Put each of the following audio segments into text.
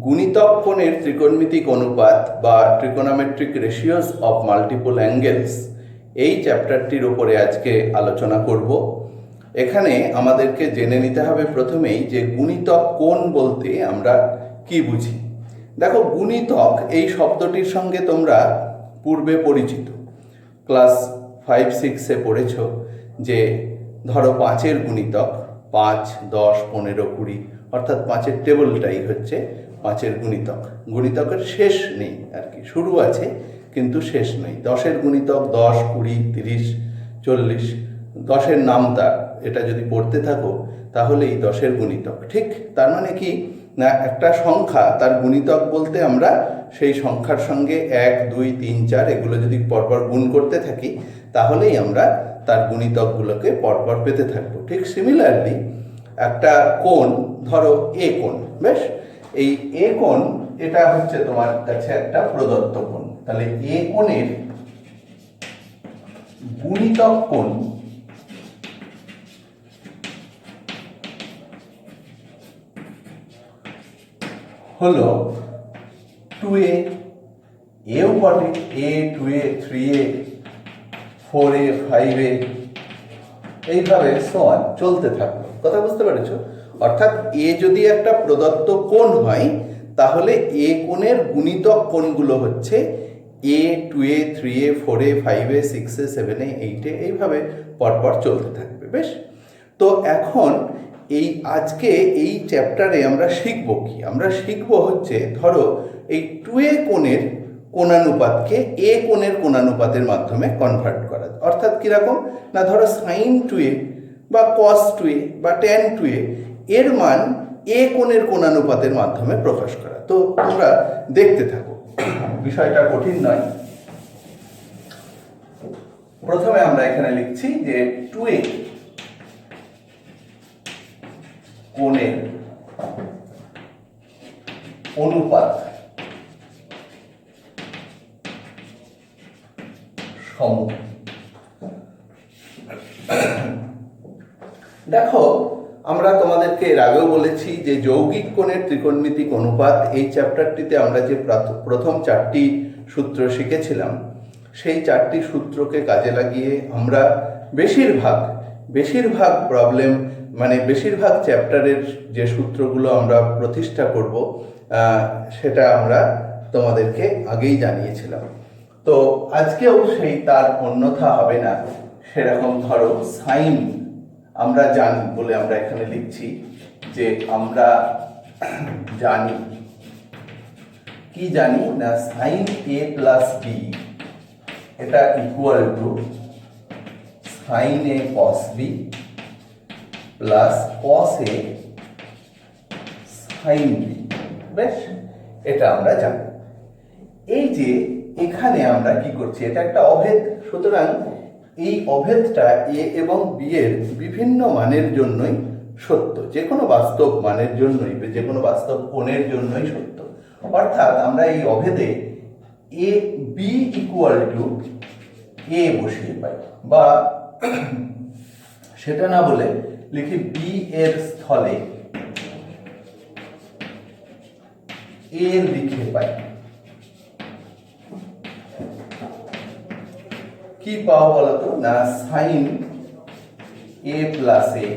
গুণিতক কোণের ত্রিকোণমিতিক অনুপাত বা trigonometric ratios of multiple angles এই চ্যাপ্টারটির ওপরে আজকে আলোচনা করব। এখানে আমাদেরকে জেনে নিতে হবে প্রথমেই যে গুণিতক কোণ বলতে আমরা কি বুঝি। দেখো, গুণিতক এই শব্দটির সঙ্গে তোমরা পূর্বে পরিচিত, ক্লাস 5-6-এ পড়েছ যে ধরো 5-এর গুণিতক 5, 10, 15, 20, অর্থাৎ 5-এর টেবিলটাই হচ্ছে 5-এর গুণিতক। গুণিতকের শেষ নেই আর কি, শুরু আছে কিন্তু শেষ নেই। 10-এর গুণিতক 10, 20, 30, 40, 10-এর নামতা এটা যদি পড়তে থাকো তাহলেই 10-এর গুণিতক। ঠিক তার মানে কি না, একটা সংখ্যা তার গুণিতক বলতে আমরা সেই সংখ্যার সঙ্গে 1, 2, 3, 4 এগুলো যদি পরপর গুণ করতে থাকি তাহলেই আমরা তার গুণিতকগুলোকে পরপর পেতে থাকবো। ঠিক সিমিলারলি একটা কোণ, ধরো এ কোণ, বেশ, এই এ কোণ এটা হচ্ছে তোমার কাছে একটা প্রদত্ত কোণ। তাহলে এ কোণের গুণিতক কোণ হলো 2a, এও বটে, a, 2a, 3a, 4a, 5a, এইভাবে সোয়ান চলতে থাকলো। কথা বুঝতে পেরেছো? অর্থাৎ এ যদি একটা প্রদত্ত কোণ হয় তাহলে এ কোণের গুণিতক কোণগুলো হচ্ছে a, 2a, 3a, 4a, 5a, 6a, 7a, 8a, এইভাবে পরপর চলতে থাকবে। বেশ, তো এখন এই আজকে এই চ্যাপ্টারে আমরা শিখব কি? আমরা শিখব হচ্ছে ধরো এই 2a কোণের কোণানুপাতকে এ কোণের কোণানুপাতের মাধ্যমে কনভার্ট করা। অর্থাৎ কিরকম না, ধরো sin 2a বা cos 2a বা tan 2a এর মান এ কোণের কোণানুপাতের মাধ্যমে প্রকাশ করা। তো তোমরা দেখতে থাকো, বিষয়টা কঠিন নয়। প্রথমে আমরা এখানে লিখছি যে 2a কোণের অনুপাত সমূহ। দেখো, আমরা তোমাদেরকে এর আগেও বলেছি যে যৌগিক কোণের ত্রিকোণমিতিক অনুপাত এই চ্যাপ্টারটিতে আমরা যে প্রথম 4টি সূত্র শিখেছিলাম সেই 4টি সূত্রকে কাজে লাগিয়ে আমরা বেশিরভাগ প্রবলেম, মানে বেশিরভাগ চ্যাপ্টারের যে সূত্রগুলো আমরা প্রতিষ্ঠা করব সেটা আমরা তোমাদেরকে আগেই জানিয়েছিলাম। তো আজকেও সেই তার অন্যথা হবে না। সেরকম ধরো সাইন আমরা জানি বলে আমরা এখানে লিখছি যে আমরা জানি কি জানি না, সাইন a প্লাস বি এটা equal to sine a cos b plus cos a sine b। বেশ, এটা আমরা জানি। এই যে এখানে আমরা কি করছি, এটা একটা অভেদ। সুতরাং এই অভেদটা এ এবং বি এর বিভিন্ন মানের জন্যই সত্য, যে কোনো বাস্তব মানের জন্যই, যে কোনো বাস্তব কোণের জন্যই সত্য। অর্থাৎ আমরা এই অভেদে এ বি ইকুয়াল টু এ বসিয়ে পাই, বা সেটা না বলে লিখি বি এর স্থলে এ লিখে পাই। কি পাও বলতো না, sine a plus a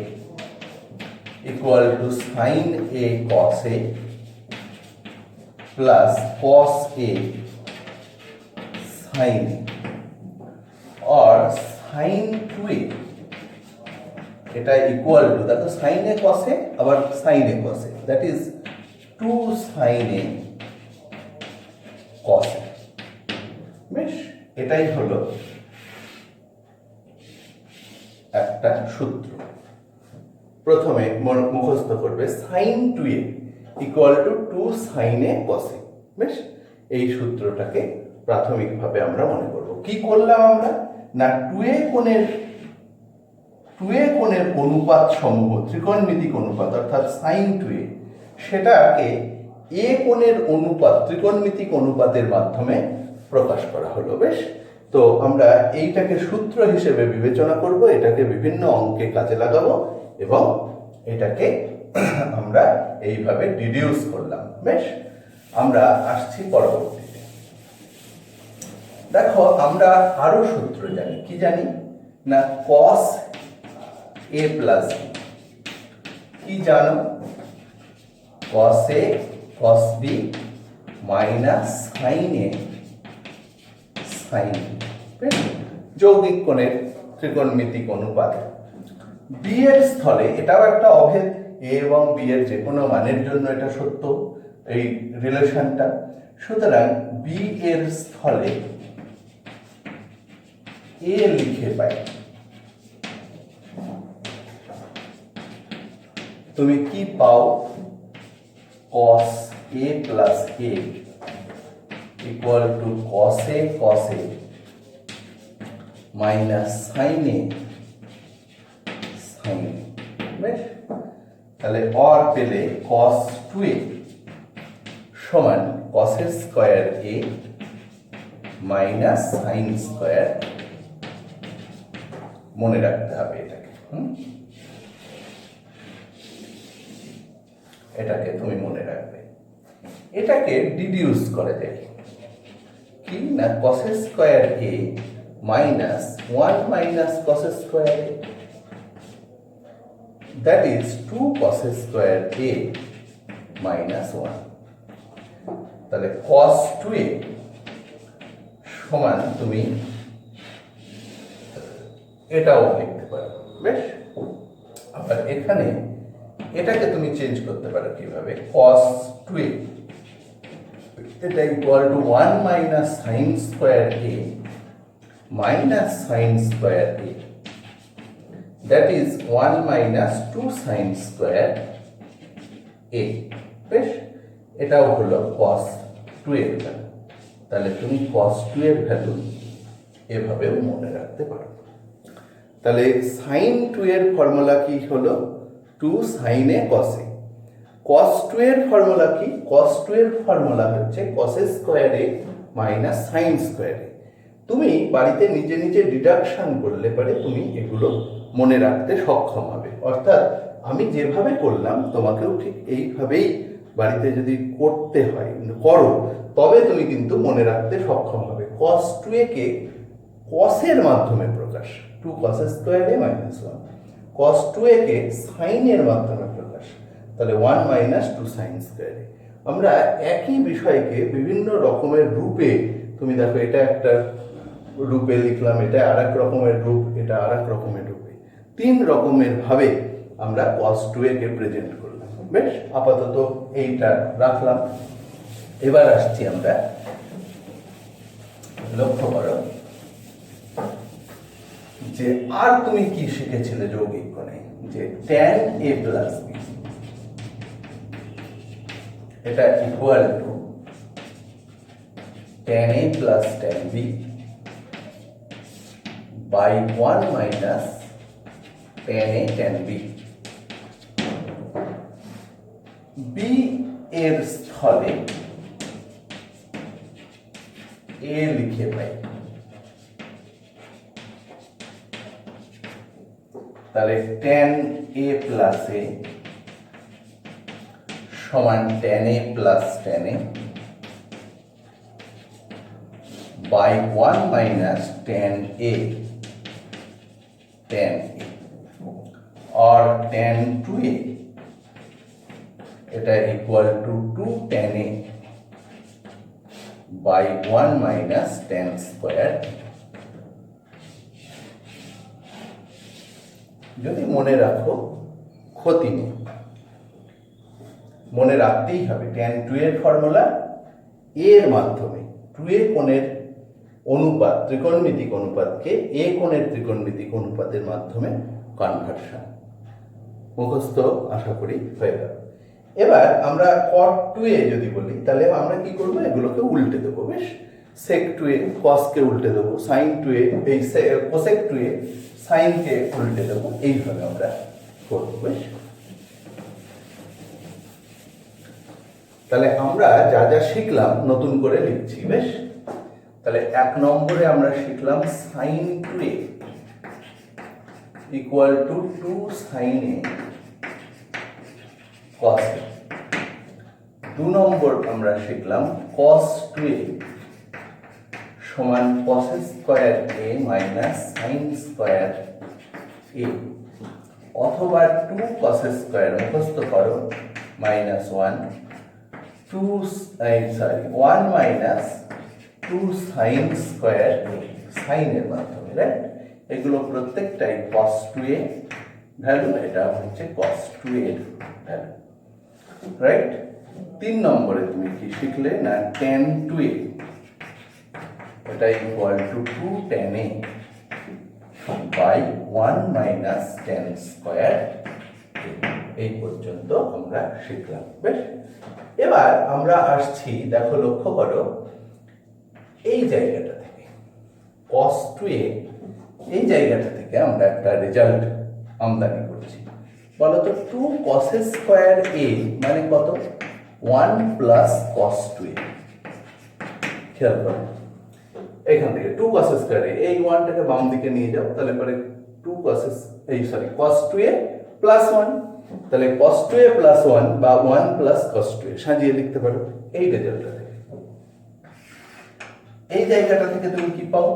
equal to sine a cos a plus cos a sine a, और সাইন 2a এটা ইকুয়াল টু, দেখো সাইন a cos a আবার sine a cos a, that is 2 sine a cos a। বেশ, এটাই হলো একটা সূত্র। প্রথমে মুখস্থ করবে sine 2a equal to 2 sine a cos a। বেশ, এই সূত্রটাকে প্রাথমিকভাবে আমরা মনে করব। কি করলাম আমরা না, 2a কোণের অনুপাত সমূহ, ত্রিকোণমিতিক অনুপাত অর্থাৎ সাইন 2a, সেটাকে এ কোণের অনুপাত, ত্রিকোণমিতিক অনুপাতের মাধ্যমে প্রকাশ করা হলো। বেশ, তো আমরা এইটাকে সূত্র হিসেবে বিবেচনা করব, এটাকে বিভিন্ন অঙ্কে কাজে লাগাবো এবং এটাকে আমরা আমরা এইভাবে ডিডিউস করলাম। বেশ, আমরা আসছি পরবর্তীতে। দেখো, আমরা আরো সূত্র জানি। কি জানি না? cos a plus b। কি জানো? cos a cos b minus sin a sin b। যৌগিক কোণের ত্রিকোণমিতিক অনুপাত। b এর স্থলে, এটাও একটা অভেদ, a এবং b এর যে কোনো মানের জন্য এটা সত্য এই রিলেশনটা। সুতরাং b এর স্থলে a লিখে পাই। তুমি কি পাও? cos a plus a equal to cos a minus sin a sin a। বেশ, তাহলে or পেলে cos 2a সমান cos a square a minus sin square. মনে রাখতে হবে এটাকে। এটাকে তুমি মনে রাখবে। এটাকে ডিডিউস করা যায়। কি না? cos square a minus 1 minus cos square a, that is 2 cos square a minus 1। তাহলে cos 2a সমান তুমি এটাও লিখতে পারো। বেশ, আবার এখানে এটাকে তুমি চেঞ্জ করতে পারো কিভাবে? cos 2a এটা equal to 1 minus sin square a minus sin square a, that is 1 minus 2 sin square a। বেশ, এটাও হলো cos 2 এর ভ্যালু। তাহলে তুমি cos 2 এর ভ্যালু এভাবেও মনে রাখতে পারো। তাহলে sin 2 এর ফর্মুলা কি হলো? 2 sin a cos a। cos 2 এর ফর্মুলা কি? cos 2 এর ফর্মুলা হচ্ছে cos a square a minus sin square a। তুমি বাড়িতে নিজে নিজে ডিডাকশন করলে পারে তুমি এগুলো মনে রাখতে সক্ষম হবে। অর্থাৎ আমি যেভাবে করলাম তোমাকেও ঠিক এইভাবেই বাড়িতে যদি করতে হয়, করো, তবে তুমি কিন্তু মনে রাখতে সক্ষম হবে। cos 2a কে cos এর মাধ্যমে প্রকাশ, 2 cos square a minus 1। cos 2a K sin এর মাধ্যমে প্রকাশ, তাহলে 1 মাইনাস 2 sin স্কয়ার a। আমরা একই বিষয়কে বিভিন্ন রকমের রূপে, তুমি দেখো এটা একটা রূপে লিখলাম, এটা আরেক রকমের রূপ, এটা আরেক রকমের রূপে, 3 রকমের ভাবে আমরা cos 2a কে প্রেজেন্ট করলাম। বেশ, আপাতত এইটা রাখলাম। এবার আসছি আমরা, লক্ষ্য করো যে আর তুমি কি শিখেছিলে যৌগিক কোণে? যে tan a plus b এটা equal to tan a plus tan b by 1 minus tan a tan b। b এর স্থলে a লিখে পাই। তাহলে tan a plus a সমান tan a plus tan a by 1 minus tan a tan a, or tan 2a এটা equal to 2 tan a by 1 minus tan square. যদি মনে রাখো ক্ষতি নেই, মনে রাখতেই হবে tan 2 এর ফর্মুলা a এর মাধ্যমে 2a কোণের অনুপাত, ত্রিকোণমিতিক অনুপাতকে a কোণের ত্রিকোণমিতিক অনুপাতের মাধ্যমে কনভার্সন। মুখস্থ আশা করি হয়ে গেল। এবার আমরা cot 2a যদি বলি, তাহলে আমরা কি করব? এগুলোকে উল্টে দেবো। বেশ, sec 2a cos কে উল্টে দেবো, sin 2a এই cosec 2a sin কে উল্টে দেবো, এইভাবে আমরা করব। বেশ, তাহলে আমরা যা যা শিখলাম নতুন করে লিখছি। বেশ, তাহলে 1 নম্বরে আমরা শিখলাম sin 2a equal to 2 sin a cos a। 2 নম্বর আমরা শিখলাম cos 2a সমান cos square a minus sin square a, অথবা 2 cos স্কয়ার মুখস্থ করো minus 1 minus 2 sin square a, sin এর মাধ্যমে, রাইট? এগুলো প্রত্যেকটাই cos 2a ভ্যালু, এটা হচ্ছে cos 2a এর ভ্যালু, রাইট? 3 নম্বরে তুমি কি শিখলে না tan 2a, এটা equal to 2 tan a by 1 minus tan square a। এই পর্যন্ত আমরা শিখলাম। বেশ, এবার আমরা আসছি, দেখো লক্ষ্য করো এই জায়গাটা থেকে cos 2a, এই জায়গাটা থেকে আমরা একটা রেজাল্ট আমদানি করছি। বলো তো 2 cos স্কয়ার a মানে কত? 1 প্লাস cos 2a। খেয়াল করো এখান থেকে 2 cos স্কয়ার a, এই 1 টাকে বাম দিকে নিয়ে যাও, তাহলে পরে 2 cos cos 2a প্লাস 1, তাহলে cos 2a প্লাস 1 বা 1 প্লাস cos 2a সাজিয়ে লিখতে পারো এই রেজাল্টটা থেকে। এই জায়গাটা থেকে তুমি কি পাও?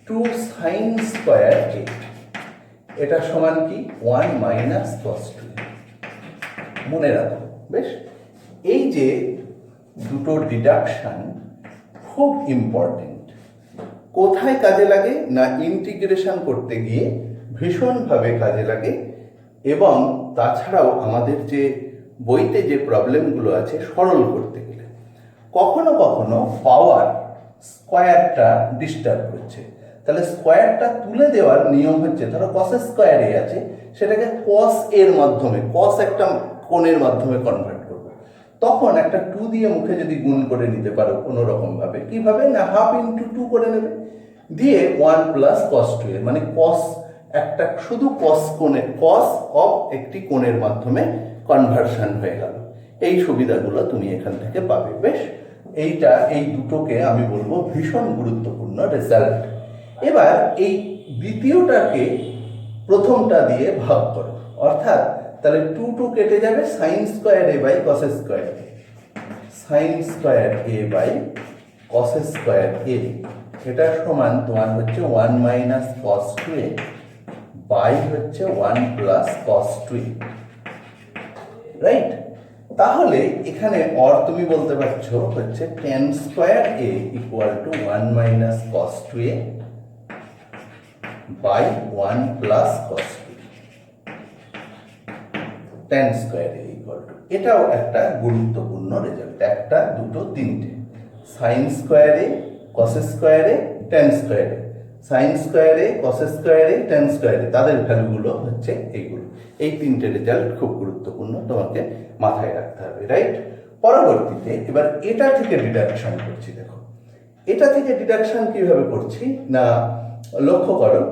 2 sin স্কয়ার a, এটা সমান কি 1 মাইনাস cos 2a। মনে রাখো, বেশ, এই যে দুটো ডিডাকশন খুব ইম্পর্টেন্ট। কোথায় কাজে লাগে না ইন্টিগ্রেশন করতে গিয়ে ভীষণভাবে কাজে লাগে, এবং তাছাড়াও আমাদের যে বইতে যে প্রবলেমগুলো আছে সরল করতে গেলে কখনো কখনো পাওয়ার স্কয়ারটা ডিস্টার্ব করছে, তাহলে স্কয়ারটা তুলে দেওয়ার নিয়ম হচ্ছে, ধরো cos স্কয়ার a আছে, সেটাকে cos এর মাধ্যমে, cos একটা কোণের মাধ্যমে কনভার্ট করবো, তখন একটা 2 দিয়ে মুখে যদি গুণ করে নিতে পারো কোনো রকম ভাবে, কিভাবে না হাফ ইন্টু 2 করে নেবে, দিয়ে 1 প্লাস cos 2a, মানে cos একটা শুধু cos কোণের, cos অফ একটি কোণের মাধ্যমে কনভার্সন হয়ে গেল। এই সুবিধাগুলো তুমি এখান থেকে পাবে। বেশ, এইটা, এই দুটোকে আমি বলবো ভীষণ গুরুত্বপূর্ণ রেজাল্ট। এবার এই দ্বিতীয়টাকে প্রথমটা দিয়ে ভাগ করো, অর্থাৎ তাহলে 2 কেটে যাবে, sin square a by cos square a, sin square a by cos square a, এটা সমান তোমার হচ্ছে 1 মাইনাস cos 2a বাই হচ্ছে 1 প্লাস cos 2a, রাইট? তাহলে এখানে অর তুমি বলতে পারছো হচ্ছে tan square a equal to 1 minus cos 2a by 1 plus cos 2a, tan square a equal to, এটাও একটা গুরুত্বপূর্ণ রেজাল্ট। একটা, দুটো, তিনটে, sin square a, cos square a, tan square a, sin square a, cos square a, tan square a, তাদের ভ্যালুগুলো হচ্ছে এইগুলো। এই তিনটে রেজাল্ট খুব গুরুত্বপূর্ণ, তোমাকে মাথায় রাখতে হবে, রাইট? পরবর্তীতে এবার এটা থেকে ডিডাকশন করছি। দেখো এটা থেকে ডিডাকশন কিভাবে করছি না লক্ষ্য করো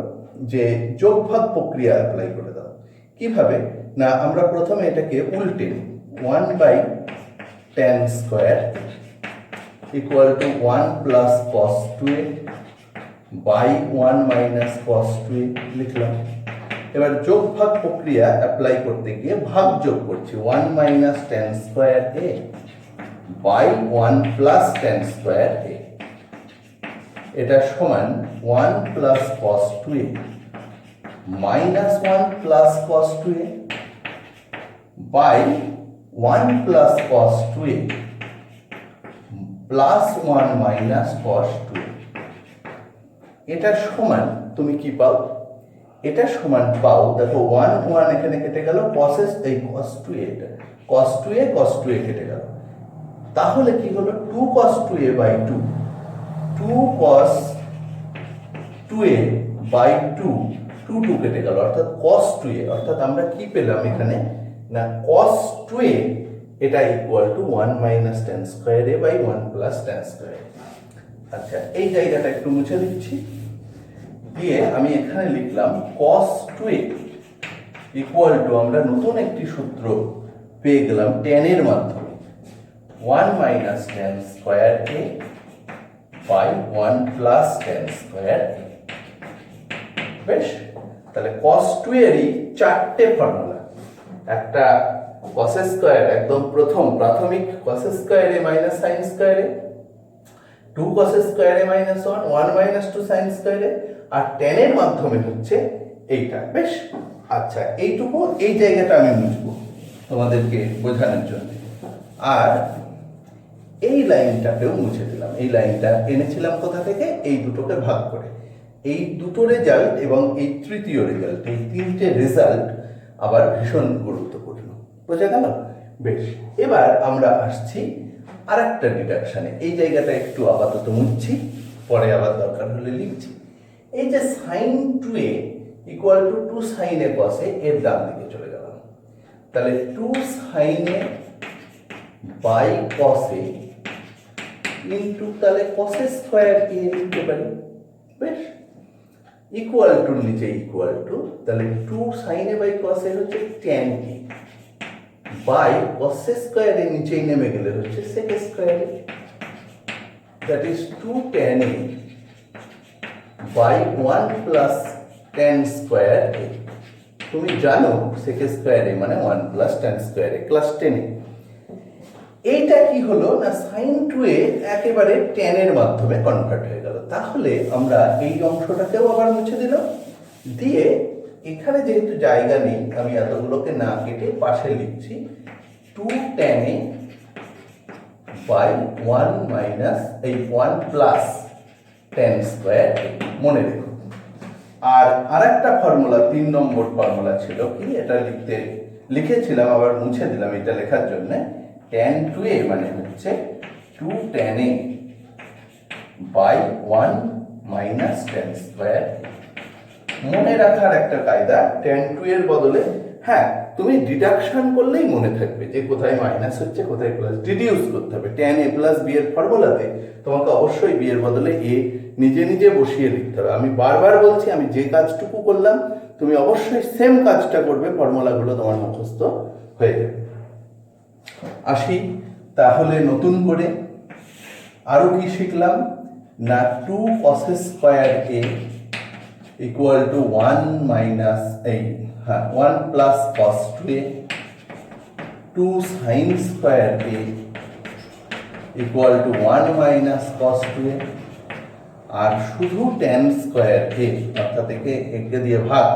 যে যোগভাগ প্রক্রিয়া অ্যাপ্লাই করে দাও। কিভাবে না আমরা প্রথমে এটাকে উল্টে নিই, 1 by tan square equal to 1 plus cos 2a by 1 minus cos 2a লিখলাম। এবার যোগভাগ প্রক্রিয়া অ্যাপ্লাই করতে গিয়ে ভাগ যোগ করছি, 1 minus tan square a by 1 plus tan square a, এটা সমান 1 plus cos 2a minus 1 plus cos 2a by 1 plus cos 2a plus 1 minus cos 2a, এটা সমান তুমি কি পাও? এটা সমান পাও, দেখো 1 1 এখানে কেটে গেল, cos এই cos 2a, এটা cos 2a cos 2a কেটে গেল, তাহলে কি হলো 2 cos 2a by 2, 2 cos 2a by 2, 2 কেটে গেল, অর্থাৎ cos 2a, অর্থাৎ আমরা কি পেলাম এখানে না cos 2a এটা equal to 1 minus tan square a by 1 plus tan square a। আচ্ছা, এই জায়গাটা একটু মুছে দিচ্ছি, দিয়ে আমি এখানে লিখলাম cos 2a ইকুয়াল টু, আমরা নতুন একটি সূত্র পেয়ে গেলাম tan এর মাধ্যমে, 1 minus tan square a by 1 plus tan square a। বেশ, তাহলে cos 2 এরই চারটে ফর্মুলা, একটা কস স্কয়ার একদম প্রাথমিক কস স্কয়ার এ মাইনাস সাইন স্কয়ার এ, 2 cos স্কয়ার এ মাইনাস 1, 1 মাইনাস 2 সাইন স্কয়ার এ, আর tan এর মাধ্যমে হচ্ছে এইটা। বেশ, আচ্ছা এইটুকু এই জায়গাটা আমি মুছবো তোমাদেরকে বোঝানোর জন্য। আর এই লাইনটাকেও মুছে দিলাম। এই লাইনটা এনেছিলাম কোথা থেকে? এই দুটোকে ভাগ করে। এই দুটো রেজাল্ট এবং এই তৃতীয় রেজাল্ট, এই তিনটে রেজাল্ট আবার ভীষণ গুরুত্বপূর্ণ। বোঝা গেল? বেশ, এবার আমরা আসছি আরেকটা ডিডাকশনে। এই জায়গাটা একটু আপাতত মুছছি, পরে আবার দরকার হলে লিখছি। এই যে sine 2a equal to 2 sine A cos A, এর ডান দিকে চলে গেলাম। তাহলে 2 sine A by cos A into, তাহলে কস স্কয়ার এ লিখতে পারি। বেশ, ইকুয়াল টুর নিচে ইকুয়াল টু, তাহলে 2 sine A by cos A হচ্ছে tan A by cos square এর নিচেই নেমে গেলে হচ্ছে sec square A, that is 2 tan A by 1 plus tan square A. তুমি জানো sec স্কয়ার এ মানে 1 plus tan square A, class 10 এ। এইটা কি হলো না, সাইন 2a একেবারে tan এর মাধ্যমে কনভার্ট হয়ে গেল। তাহলে আমরা এই অংশটাকেও আবার মুছে দিলাম, দিয়ে এখানে যেহেতু জায়গা নেই আমি এতগুলোকে না কেটে পাশে লিখছি 2 tan a বাই 1 মাইনাস এই 1 প্লাস tan স্কয়ার। মনে রেখো। আর আরেকটা ফর্মুলা, 3 নম্বর ফর্মুলা ছিল কি, এটা লিখেছিলাম আবার মুছে দিলাম এটা লেখার জন্য। tan 2a মানে হচ্ছে 2 tan a by 1 minus tan square. মনে রাখার একটা কায়দা, tan 2 এর বদলে, হ্যাঁ তুমি ডিডাকশন করলেই মনে থাকবে যে কোথায় মাইনাস হচ্ছে কোথায় প্লাস, ডিডিউস করতে হবে। tan a প্লাস b এর ফর্মুলাতে তোমাকে অবশ্যই b এর বদলে a নিজে নিজে বসিয়ে লিখতে হবে। আমি বারবার বলছি, আমি যে কাজটুকু করলাম তুমি অবশ্যই সেম কাজটা করবে, ফর্মুলাগুলো তোমার মুখস্থ হয়ে যাবে। আসি তাহলে নতুন করে আরো কি শিখলাম না, 2 cos square a equal to 1 minus 1 plus cos 2a, 2 sin square a equal to 1 minus cos 2a, আর শুধু tan স্কয়ার a অর্থাৎ একে দিয়ে ভাগ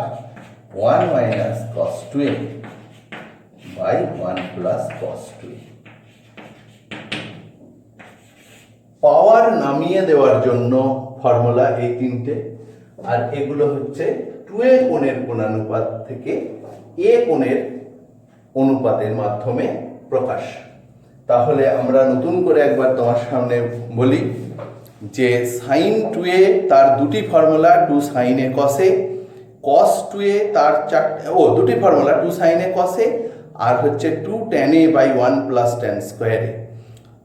1 minus cos 2a by 1 plus cos 2a। Power নামিয়ে দেওয়ার জন্য ফর্মুলা এই তিনটে, আর এগুলো হচ্ছে 2a কোণের কোণানুপাত থেকে a কোণের অনুপাতের মাধ্যমে প্রকাশ। তাহলে আমরা নতুন করে একবার তোমার সামনে বলি যে সাইন 2a তার দুটি formula, 2 sin a cos a, cos 2a তার দুটি formula, 2 sin a cos a আর হচ্ছে 2 tan a by 1 plus tan square a।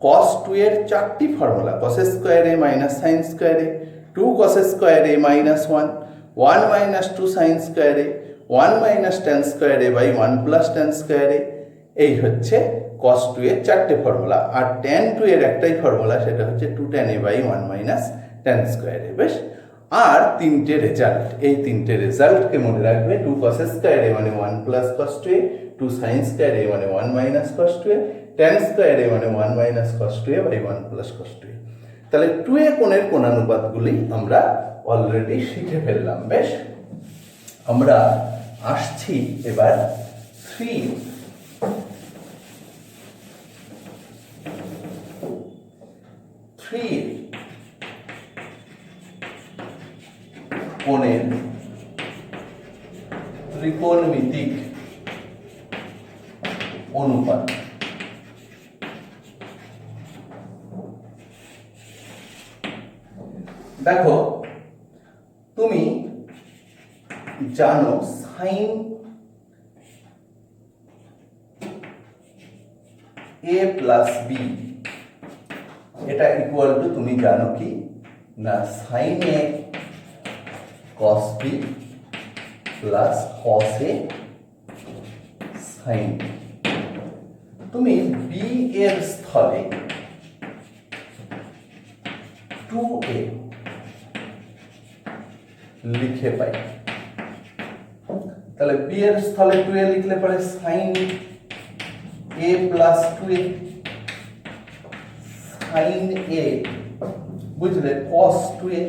cos 2 এর চারটি formula, cos square a minus sin square a, 2 cos square a minus 1, 1 minus 2 sin square a, 1 minus tan square a by 1 plus tan square a। এই হচ্ছে cos 2 এর চারটে formula. আর tan 2 এর একটাই formula, সেটা হচ্ছে 2 tan a by 1 minus tan square a। বেশ, আর তিনটে রেজাল্ট, এই তিনটে রেজাল্টকে মনে রাখবে। 2 cos স্কয়ার a মানে 1 plus cos 2a, 2 sin square a মানে 1 minus cos 2a, tan square a মানে 1 minus cos 2a by 1 plus cos 2a। তাহলে 2a কোণের কোণানুপাতগুলি আমরা অলরেডি শিখে ফেললাম। বেশ, আমরা আসছি এবার 3 কোণের ত্রিকোণমিতিক অনুপাত। দেখো, তুমি জানো সাইন a প্লাস b এটা ইকুয়াল টু, তুমি জানো কি না, sine a cos b plus cos a sin b। তুমি b এর স্থলে 2a লিখে পাই। তাহলে b এর স্থলে 2a লিখলে পরে sin a plus 2a sin a, বুঝলে, cos 2a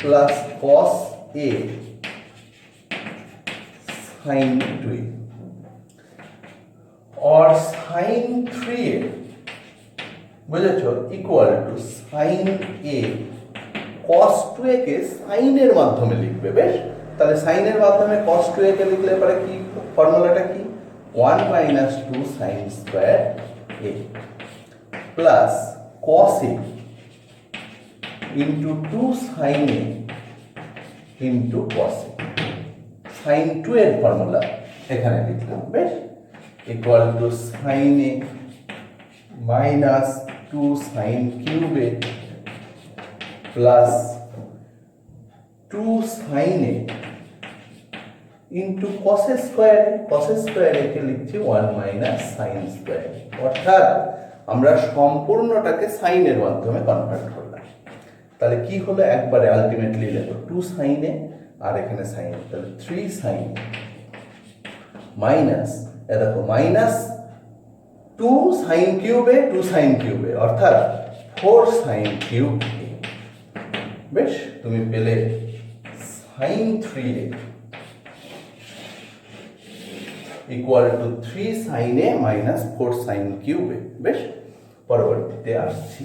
plus cos a sin 2a, or sin 3a, বুঝেছো, equal to sin a cos 2a K sin এর মাধ্যমে লিখবে। বেশ, তাহলে sin এর মাধ্যমে cos 2a কে লিখলে পরে কি ফর্মুলাটা কি, 1 minus 2 sin square a plus cos a into 2 sin a into cos a, sin 2 এর ফর্মুলা এখানে লিখলাম। বেশ, equal to sin a minus 2 sin cube a plus 2 sin a into cos square a, cos square a কে লিখছি 1 minus sin square a, অর্থাৎ আমরা সম্পূর্ণটাকে sin এর মাধ্যমে convert করলাম। তাহলে কি হলো, একবারে আলটিমেটলি লেখো 2 sin a আর এখানে sin a, তাহলে 3 sin a মাইনাস, দেখো minus 2 sin cube a 2 sin cube a, অর্থাৎ 4 sin cube a। বেশ, তুমি পেলে sin 3a equal to 3 sin a minus 4 sin cube a। বেশ, পরবর্তীতে আসছি।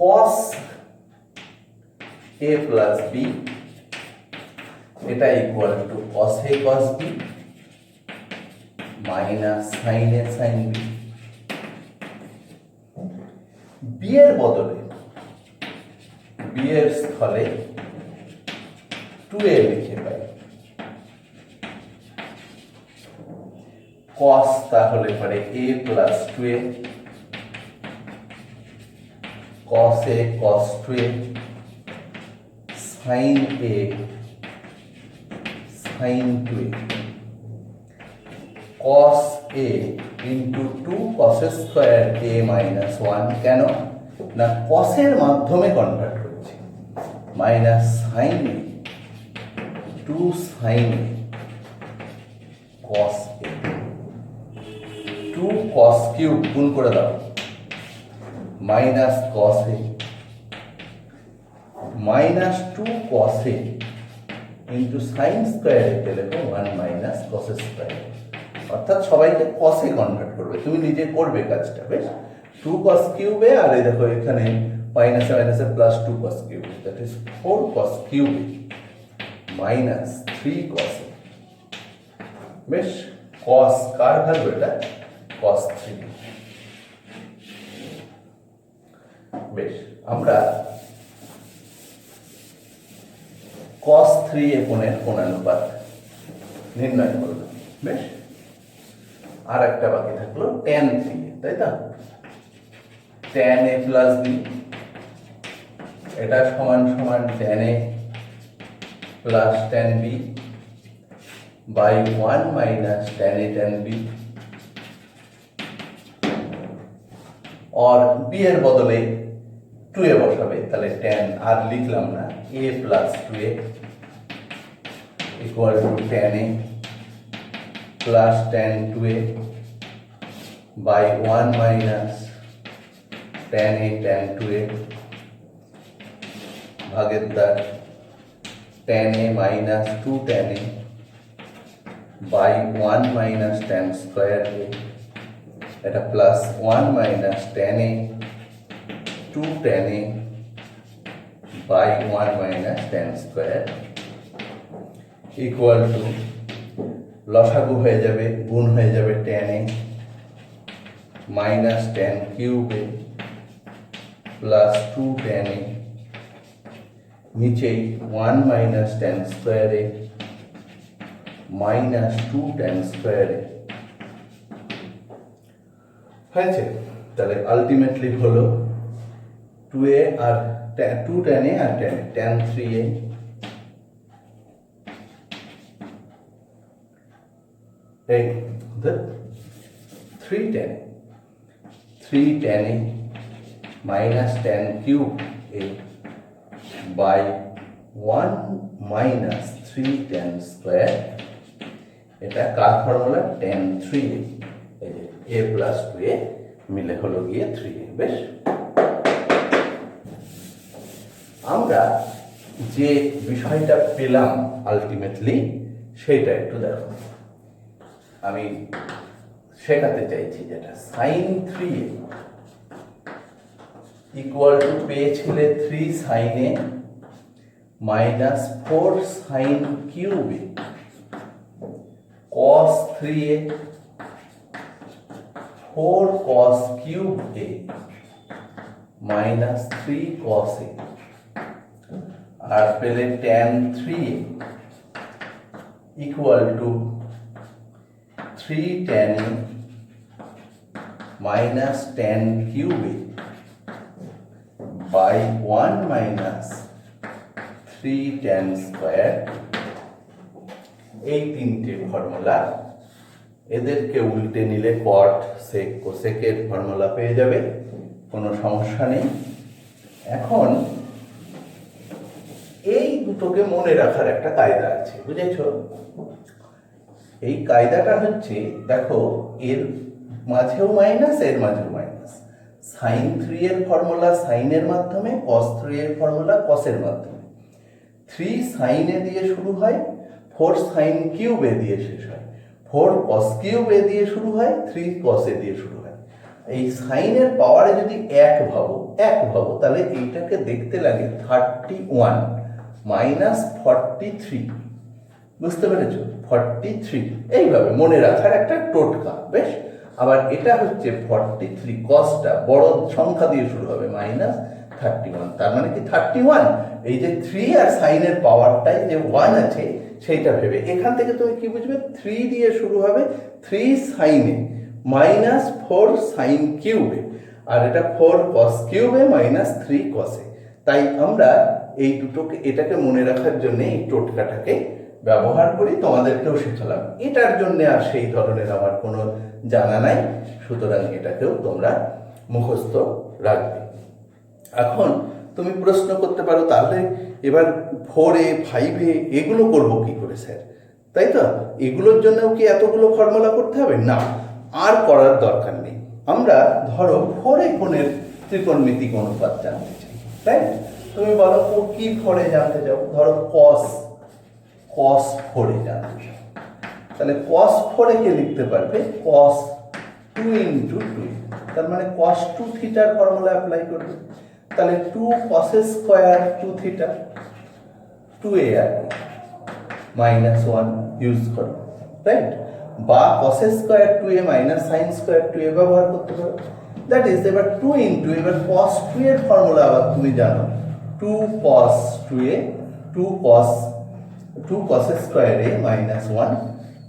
cos a plus b, এটা equal two cos a cos b minus sin a sin b। b এর বদলে b এর স্থলে 2a লিখে পাই, cos তাহলে পরে a plus 2a, cos a cos 2a sin a sin 2a, cos a into 2 cos square a minus 1, কেন না cos এর মাধ্যমে কনভার্ট করছি, minus sin a 2 sin a cos a, 2 cos cube গুণ করে দাও minus cos a minus 2 cos a into sine square A লেখো 1 minus cos square, অর্থাৎ সবাইকে cos এ কনভার্ট করবে, তুমি নিজে করবে কাজটা। বেশ, 2 cos কিউব এ, আর এই দেখো এখানে মাইনাসে মাইনাসে plus 2 cos cube, that is 4 cos cube minus 3 cos a। বেশ, cos কার ভ্যালু এটা, cos 3। বেশ, আমরা cos 3a কোণের কোণানুপাত নির্ণয় করলাম। বেশ, আর একটা বাকি থাকলো tan 3a, তাই তো, tan a প্লাস b, এটা সমান সমান tan a plus tan b by 1 minus tan a tan b, और b এর বদলে 2a বসাবে, তাহলে tan আর লিখলাম না, a plus 2a equal to tan a plus tan 2a by 1 minus tan a tan 2a ভাগের দ্বার tan a minus 2 tan a by 1 minus tan square a, এটা plus 1 minus tan a 2 tan a by 1 minus tan square equal to, লসাগু হয়ে যাবে, গুণ হয়ে যাবে tan a minus tan cube a plus 2 tan a, নিচেই 1 minus tan square a minus 2 tan square a হয়েছে। তাহলে আলটিমেটলি হলো 2a R 2 tan a R tan 3a, এই 3 tan a minus tan cube a by 1 minus 3 tan square, এটা কার formula? Tan 3a, এই যে a plus 2a মিলে হলো গিয়ে 3a। বেশ, আমরা যে বিষয়টা পেলাম আলটিমেটলি সেইটা একটু দেখো। আমি শেখাতে চাইছি যেটা সাইন 3a ইকুয়াল টু পেয়েছিলে 3 sine a minus 4 sine cube a cos 3a 4 cos cube a minus 3 cos a, আর পেলে tan 3a equal to 3 tan a minus tan cube a by 1 minus 3 tan square. এই তিনটে formula, এদেরকে উল্টে নিলে কট সেক কোসেকের formula পেয়ে যাবে, কোনো সমস্যা নেই। এখন এই দুটোকে মনে রাখার একটা কায়দা আছে, বুঝেছো? এই কায়দাটা হচ্ছে, দেখো এর মাঝেও মাইনাস, এর মাঝেও মাইনাস। সাইন 3 এর ফর্মুলা সাইনের মাধ্যমে, কস 3 এর ফর্মুলা কসের মাধ্যমে। 3 সাইন এ দিয়ে শুরু হয়, 4 সাইন কিউব এ দিয়ে শেষ হয়, 4 কস কিউব এ দিয়ে শুরু হয়, 3 কস এ দিয়ে শুরু হয়। এই সাইনের পাওয়ারে যদি এক ভাবো তাহলে এইটাকে দেখতে লাগে 31 মাইনাস 43, বুঝতে পেরেছো? 43 এইভাবে মনে রাখার একটা টোটকা। বেশ, আবার এটা হচ্ছে 43 কসটা বড় সংখ্যা দিয়ে শুরু হবে, মাইনাস 31, তার মানে কি 31, এই যে 3 আর সাইনের পাওয়ারটাই যে 1 আছে সেইটা ভেবে এখান থেকে তুমি কি বুঝবে? 3 দিয়ে শুরু হবে, 3 সাইনে মাইনাস 4 সাইন কিউবে, আর এটা 4 কস কিউবে মাইনাস 3 কসে। তাই আমরা এই দুটোকে, এটাকে মনে রাখার জন্য এই টোটকাটাকে ব্যবহার করি, তোমাদেরকেও শেখালাম। এটার জন্য আর সেই ধরনের আমার কোনো জানা নাই, সুতরাং এটাকেও তোমরা মুখস্থ রাখবে। এখন তুমি প্রশ্ন করতে পারো, তাহলে এবার 4a 5a এগুলো করবো কি করে স্যার? তাই তো, এগুলোর জন্যও কি এতগুলো ফর্মুলা করতে হবে? না, আর করার দরকার নেই। আমরা ধরো 4a কোণের ত্রিকোণমিতিক অনুপাত জানতে চাই, তাই? তুমি বলো কি 4a জানতে চাও? ধরো cos 4a জানতে চাও, তাহলে cos 4a কে লিখতে পারবে cos 2 into 2, তার মানে cos 2 থিটার ফর্মুলা অ্যাপ্লাই করবে। তাহলে 2 cos স্কয়ার 2 থিটা, 2a আর মাইনাস 1 ইউজ করো, রাইট? বা cos square 2a minus sin square 2a ব্যবহার করতে পারো। দ্যাট ইজ, এবার 2 ইনটু, এবার cos 2 এর ফর্মুলা আবার তুমি জানো, 2 cos 2a 2 cos square a minus 1,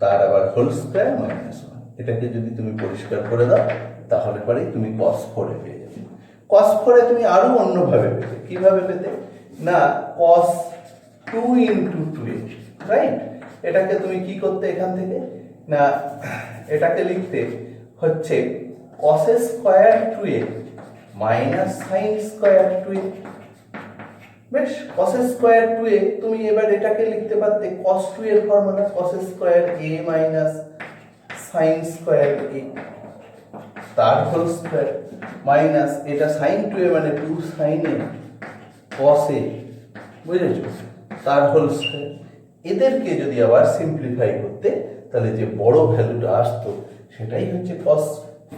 তার আবার হোল স্কয়ার মাইনাস 1। এটাকে যদি তুমি পরিষ্কার করে দাও তাহলে পরে তুমি cos 4a পেয়ে যাবে। cos 4a তুমি আরো অন্যভাবে পেতে, কিভাবে পেতে? না, cos 2 into 2a, রাইট? এটাকে তুমি কি করতে এখান থেকে? না, এটাকে লিখতে হচ্ছে cos square 2a minus sin square 2a। বেশ, cos স্কয়ার 2a তুমি এবার এটাকে লিখতে পারতে cos 2 এর formula cos square a minus sin square a, তার হোল স্কয়ার মাইনাস এটা sin 2a মানে 2 sin a cos a, বুঝেছো? তার হোল স্কয়ার। এদেরকে যদি আবার সিম্পলিফাই করতে, তাহলে যে বড় ভ্যালুটা আসতো সেটাই হচ্ছে cos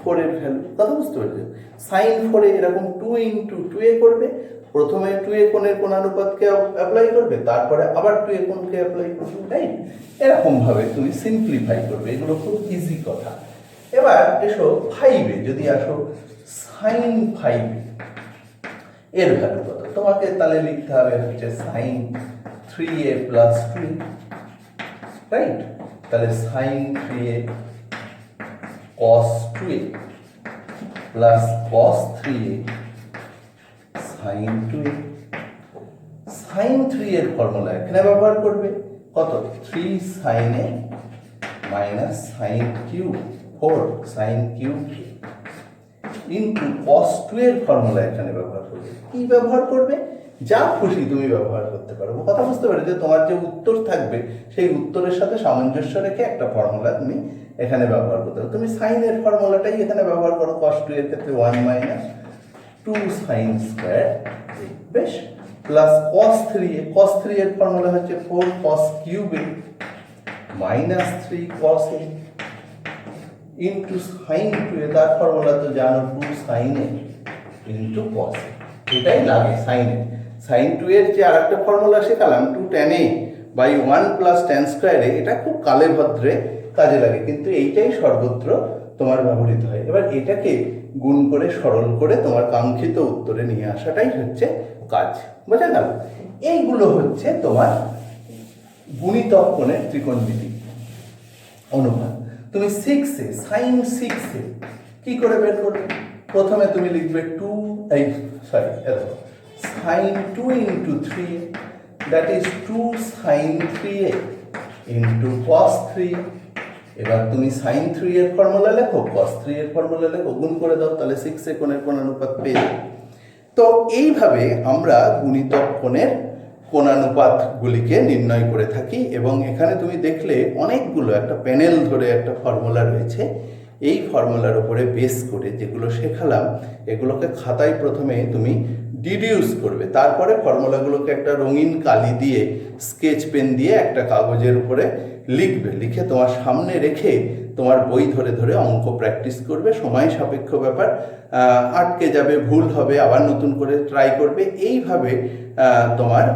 4 এর ভ্যালু। কথা বুঝতে পারছো? sin 4 এ এরকম 2 into 2a করবে, প্রথমে 2a কোণের কোণানুপাতকে অ্যাপ্লাই করবে, তারপরে আবার 2a কোণকে অ্যাপ্লাই করবে, রাইট? এরকম ভাবে তুমি সিম্পলিফাই করবে, এগুলো খুব ইজি কথা। এবার এসো 5 এ যদি আসো, sin 5 এর ভ্যালু কত? তোমাকে তাহলে লিখতে হবে হচ্ছে sin 3a plus 2, রাইট? তাহলে sin 3a cos 2a plus cos 3a sin 2a। sin 3 এর ফর্মুলা এখানে ব্যবহার করবে, কত? 3 sin a minus sin cube 4 sin cube into cos 2 এর ফর্মুলা এখানে ব্যবহার করবে। কি ব্যবহার করবে? যা খুশি তুমি ব্যবহার করতে পারো। কথা বুঝতে পারো যে তোমার যে উত্তর থাকবে সেই উত্তরের সাথে সামঞ্জস্য রেখে একটা ফর্মুলা তুমি এখানে ব্যবহার করতে পারো। তুমি সাইনের ফর্মুলাটাই এখানে ব্যবহার করো। cos 2 এর ক্ষেত্রে 1 মাইনাস 2 সাইন স্কোয়ার, বেশ, প্লাস cos 3 এর ফর্মুলা হচ্ছে 4 cos cube a minus 3 cos a into sine 2 a, তার ফর্মুলা তো জানো 2 sine a into cos a. এটাই লাগে সাইনে। সাইন 2 এর যে আরেকটা ফর্মুলা শেখালাম 2 tan a by 1 plus tan square a, এটা খুব কালে ভদ্রে কাজে লাগে, কিন্তু এইটাই সর্বত্র তোমার ব্যবহৃত হয়। এবার এটাকে গুণ করে সরল করে তোমার কাঙ্ক্ষিত উত্তরে নিয়ে আসাটাই হচ্ছে কাজ। বোঝা গেল? এইগুলো হচ্ছে তোমার গুণিতক কোণের ত্রিকোণমিতিক অনুপাত। তুমি 6 এ সাইন 6 এ কি করে বের করবে? প্রথমে তুমি লিখবে sine 2 into 3 that is 2 sine 3a into cos 3। এবার তুমি সাইন 3 এর ফর্মুলা লেখো, cos 3 এর ফর্মুলা লেখো, গুণ করে দাও, তাহলে 6 এ কোণের কোণানুপাত পেয়ে যাবে। তো এইভাবে আমরা গুণিতক কোণের কোণানুপাতগুলিকে নির্ণয় করে থাকি। এবং এখানে তুমি দেখলে অনেকগুলো একটা প্যানেল ধরে একটা ফর্মুলা রয়েছে। এই ফর্মুলার উপরে বেস করে যেগুলো শেখালাম এগুলোকে খাতায় প্রথমে তুমি ডিডিউস করবে, তারপরে ফর্মুলাগুলোকে একটা রঙিন কালি দিয়ে স্কেচ পেন দিয়ে একটা কাগজের উপরে লিখবে, লিখে তোমার সামনে রেখে তোমার বই ধরে ধরে অঙ্ক প্র্যাকটিস করবে। সময় সাপেক্ষ ব্যাপার, আটকে যাবে, ভুল হবে, আবার নতুন করে ট্রাই করবে। এইভাবে তোমার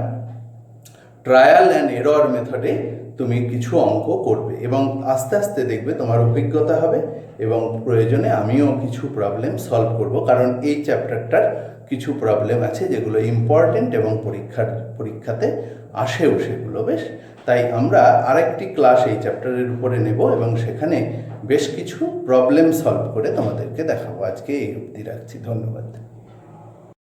ট্রায়াল অ্যান্ড এরর মেথডে তুমি কিছু অঙ্ক করবে এবং আস্তে আস্তে দেখবে তোমার অভিজ্ঞতা হবে। এবং প্রয়োজনে আমিও কিছু প্রবলেম সলভ করব, কারণ এই চ্যাপ্টারটার কিছু প্রবলেম আছে যেগুলো ইম্পর্টেন্ট এবং পরীক্ষাতে আসেও সেগুলো। বেশ, তাই আমরা আরেকটি ক্লাস এই চ্যাপ্টারের উপরে নেব এবং সেখানে বেশ কিছু প্রবলেম সলভ করে তোমাদেরকে দেখাবো। আজকে এই অবধি রাখছি। ধন্যবাদ।